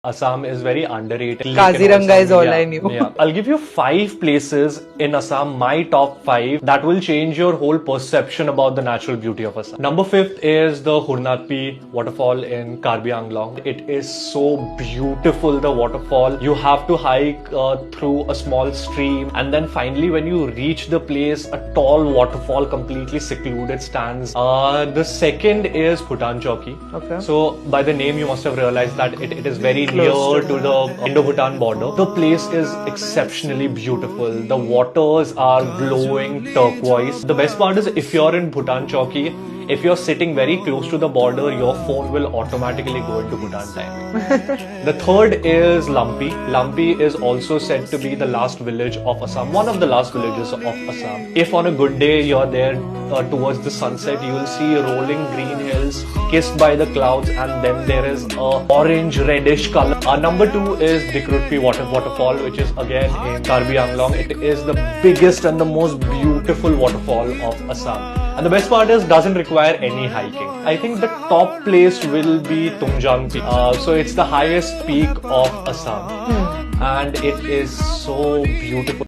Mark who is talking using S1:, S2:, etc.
S1: Assam is very underrated.
S2: Kaziranga is all I knew.
S1: Yeah. I'll give you 5 places in Assam, my top 5, that will change your whole perception about the natural beauty of Assam. Number 5th is the Hurnatpi waterfall in Karbi Anglong. It is so beautiful, the waterfall. You have to hike through a small stream, and then finally when you reach the place, a tall waterfall completely secluded stands. The second is Bhutan Chowki.
S2: Okay.
S1: So by the name you must have realized that it is very near to the Indo-Bhutan border. The place is exceptionally beautiful. The waters are glowing turquoise. The best part is if you're in Bhutan Chowki, if you're sitting very close to the border, your phone will automatically go into Bhutan time. The third is Lampi. Lampi is also said to be the last village of Assam, one of the last villages of Assam. If on a good day you're there towards the sunset, you will see rolling green hills kissed by the clouds, and then there is a orange reddish color. Number 2 is Dikrutpi waterfall, which is again in Karbi Anglong. It is the biggest and the most beautiful waterfall of Assam. And the best part is doesn't require any hiking. I think the top place will be Tumjang Peak. So it's the highest peak of Assam. And it is so beautiful.